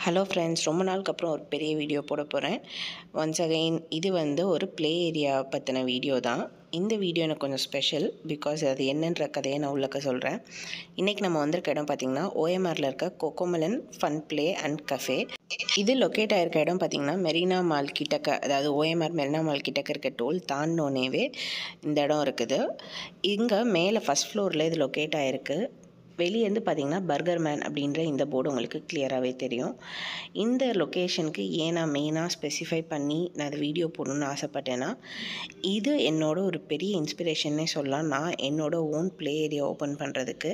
Hello friends, ரொம்ப நாளுக்கு அப்புறம் ஒரு பெரிய வீடியோ போட போகிறேன். ஒன்ஸ் அகைன் இது ஒரு ப்ளே ஏரியா பற்றின வீடியோ தான். இந்த வீடியோ எனக்கு கொஞ்சம் ஸ்பெஷல். பிகாஸ் அது என்னன்ற கதையை நான் உள்ளக்க சொல்கிறேன். இன்றைக்கி நம்ம வந்திருக்க இடம் பார்த்திங்கன்னா OMRல இருக்க Cocomelon fun play and cafe. இது லொக்கேட் ஆகிருக்க இடம் பார்த்திங்கன்னா மெரினா மால் கிட்டக்க, அதாவது OMR மெரினா மால் கிட்டக்க இருக்க டோல் தாண்டினோனேவே இந்த இடம் இருக்குது. இங்கே மேலே ஃபஸ்ட் ஃப்ளோரில் இது லொக்கேட் ஆகிருக்கு. வெளியேருந்து பார்த்திங்கன்னா பர்கர் மேன் அப்படின்ற இந்த போர்டு உங்களுக்கு கிளியராகவே தெரியும். இந்த லொக்கேஷனுக்கு ஏன் நான் மெயினாக ஸ்பெசிஃபை பண்ணி நான் அதை வீடியோ போடணுன்னு ஆசைப்பட்டேன்னா, இது என்னோட ஒரு பெரிய இன்ஸ்பிரேஷன்னே சொல்லலாம். நான் என்னோடய ஓன் ப்ளே ஏரியா ஓப்பன் பண்ணுறதுக்கு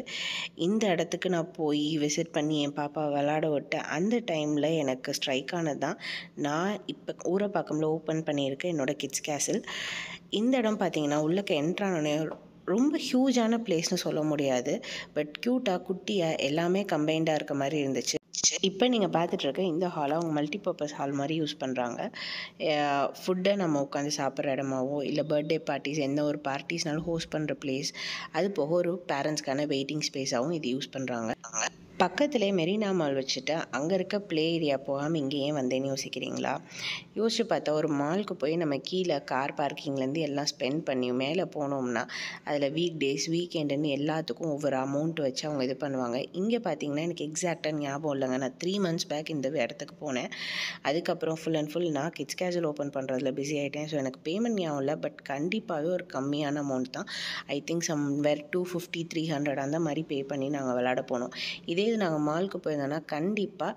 இந்த இடத்துக்கு நான் போய் விசிட் பண்ணி என் பாப்பா விளாட விட்டு அந்த டைமில் எனக்கு ஸ்ட்ரைக் ஆனது தான் நான் இப்போ ஊரப்பாக்கம்ல ஓப்பன் பண்ணியிருக்கேன் என்னோடய கிட்ஸ் கேசல். இந்த இடம் பார்த்திங்கன்னா உள்ளக்க என்ட்ரானோடனே ரொம்ப ஹியூஜான பிளேஸ்னு சொல்ல முடியாது, பட் க்யூட்டாக குட்டியாக எல்லாமே கம்பைண்டாக இருக்க மாதிரி இருந்துச்சு. இப்போ நீங்கள் பார்த்துட்ருக்க இந்த ஹாலை அவங்க மல்டிபர்பஸ் ஹால் மாதிரி யூஸ் பண்ணுறாங்க. ஃபுட்டை நம்ம உட்காந்து சாப்பிட்ற இடமாவோ இல்லை பர்த்டே பார்ட்டிஸ் எந்த ஒரு பார்ட்டிஸ்னாலும் ஹோஸ்ட் பண்ணுற பிளேஸ், அது போக ஒரு பேரண்ட்ஸ்க்கான வெயிட்டிங் ஸ்பேஸாகவும் இது யூஸ் பண்ணுறாங்க. பக்கத்துலேயே மெரினா மால் வச்சுட்டு அங்கே இருக்க ப்ளே ஏரியா போகாமல் இங்கே ஏன் வந்தேன்னு யோசிக்கிறீங்களா? யோசிச்சு பார்த்தா ஒரு மாலுக்கு போய் நம்ம கீழே கார் பார்க்கிங்லேருந்து எல்லாம் ஸ்பெண்ட் பண்ணி மேலே போனோம்னா அதில் வீக் டேஸ் வீக்கெண்டுன்னு எல்லாத்துக்கும் ஒவ்வொரு அமௌண்ட் வச்சு அவங்க இது பண்ணுவாங்க. இங்கே பார்த்தீங்கன்னா எனக்கு எக்ஸாக்டாக ஞாபகம் இல்லைங்க. நான் 3 months பேக் இந்த இடத்துக்கு போனேன். அதுக்கப்புறம் ஃபுல் அண்ட் ஃபுல் நான் கிட்ஸ் கேஜுவல் ஓப்பன் பண்ணுறதுல பிஸி ஆகிட்டேன். ஸோ எனக்கு பேமெண்ட் ஞாபகம் இல்லை, பட் கண்டிப்பாகவே ஒரு கம்மியான அமௌண்ட் தான். ஐ திங்க் சம்வேர் 250 300 அந்த மாதிரி பே பண்ணி நாங்கள் விளாட போனோம். இதே இது நாங்கள் மாலுக்கு போயிருந்தோன்னா கண்டிப்பாக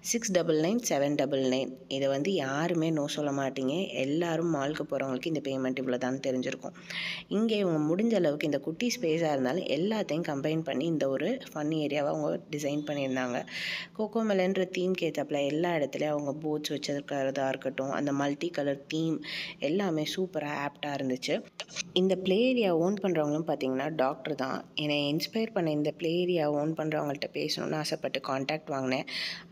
699 799. இதை யாருமே நோ சொல்ல மாட்டீங்க. எல்லோரும் மாலுக்கு போகிறவங்களுக்கு இந்த பேமெண்ட் இவ்வளோ தான் தெரிஞ்சிருக்கும். இங்கே இவங்க முடிஞ்ச அளவுக்கு இந்த குட்டி ஸ்பேஸாக இருந்தாலும் எல்லாத்தையும் கம்பைன் பண்ணி இந்த ஒரு ஃபன் ஏரியாவை அவங்க டிசைன் பண்ணியிருந்தாங்க. கோகோமெலன்ற தீம்க்கு ஏற்றப்பில் எல்லா இடத்துலையும் அவங்க போட்ஸ் வச்சிருக்கிறதா இருக்கட்டும், அந்த மல்டி கலர் தீம் எல்லாமே சூப்பராக ஆப்டாக இருந்துச்சு. இந்த ப்ளே ஏரியா ஓன் பண்ணுறவங்களும் பார்த்திங்கன்னா டாக்டர் தான். என்னை இன்ஸ்பயர் பண்ண இந்த ப்ளே ஏரியா ஓன் பண்ணுறவங்கள்ட்ட பேசணும்னு ஆசைப்பட்டு காண்டாக்ட் வாங்கினேன்.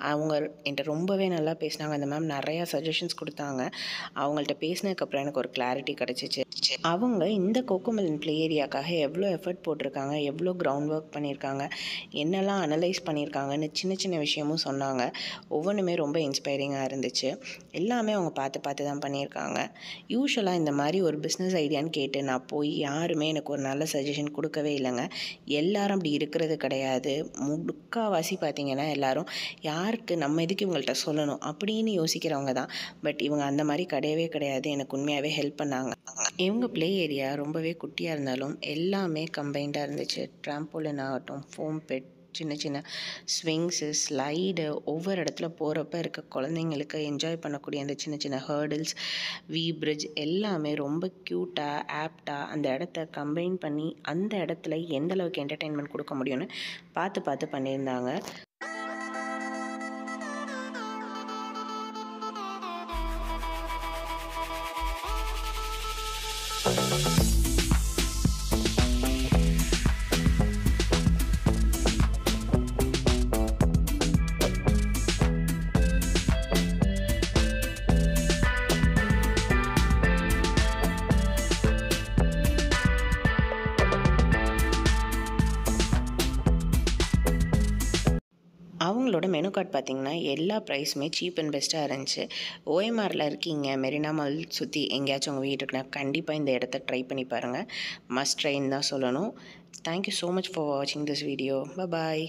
அவங்க என்கிட்ட ரொம்பவே நல்லா பேசினாங்க. அந்த மேம் நிறையா சஜஷன்ஸ் கொடுத்தாங்க. அவங்கள்ட்ட பேசினதுக்கப்புறம் எனக்கு ஒரு கிளாரிட்டி கிடச்சிச்சு. அவங்க இந்த கோகோமெலன் ப்ளே ஏரியாக்காக எவ்வளோ எஃபர்ட் போட்டிருக்காங்க, எவ்வளோ கிரவுண்ட் ஒர்க் பண்ணியிருக்காங்க, என்னெல்லாம் அனலைஸ் பண்ணியிருக்காங்கன்னு சின்ன சின்ன விஷயமும் சொன்னாங்க. ஒவ்வொன்றுமே ரொம்ப இன்ஸ்பைரிங்காக இருந்துச்சு. எல்லாமே அவங்க பார்த்து தான் பண்ணியிருக்காங்க. யூஸ்வலாக இந்த மாதிரி ஒரு பிஸ்னஸ் ஐடியான்னு கேட்டு நான் போய் யாருமே எனக்கு ஒரு நல்ல சஜஷன் கொடுக்கவே இல்லைங்க. எல்லாரும் அப்படி இருக்கிறது கிடையாது. முக்கால்வாசி பார்த்திங்கன்னா எல்லோரும் யாருக்கு நம்ம எதுக்கு இவங்கள்ட்ட சொல்லணும் அப்படின்னு யோசிக்கிறவங்க தான். பட் இவங்க அந்த மாதிரி கிடையவே கிடையாது. எனக்கு உண்மையாகவே ஹெல்ப் பண்ணாங்க. இவங்க ப்ளே ஏரியா ரொம்பவே குட்டியாக இருந்தாலும் எல்லாமே கம்பைண்டாக இருந்துச்சு. ட்ராம்போலின் ஆகட்டும், ஃபோம் பெட், சின்ன சின்ன ஸ்விங்ஸு, ஸ்லைடு, ஒவ்வொரு இடத்துல போகிறப்ப இருக்க குழந்தைங்களுக்கு என்ஜாய் பண்ணக்கூடிய அந்த சின்ன சின்ன ஹேர்டில்ஸ், பிரிட்ஜ் எல்லாமே ரொம்ப க்யூட்டாக ஆப்டாக அந்த இடத்த கம்பைன் பண்ணி அந்த இடத்துல எந்தளவுக்கு என்டர்டெயின்மெண்ட் கொடுக்க முடியும்னு பார்த்து பண்ணியிருந்தாங்க. அவங்களோட மெனு கார்டு பார்த்திங்கன்னா எல்லா ப்ரைஸுமே சீப் அண்ட் பெஸ்ட்டாக இருந்துச்சு. OMRல இருக்கீங்க, மெரினா மால் சுற்றி எங்கேயாச்சும் உங்கள் வீடு இருக்குன்னா கண்டிப்பாக இந்த இடத்த ட்ரை பண்ணி பாருங்கள். மஸ்ட் ட்ரைன்னு தான் சொல்லணும். தேங்க்யூ ஸோ மச் ஃபார் வாட்சிங் திஸ் வீடியோ. பாய்.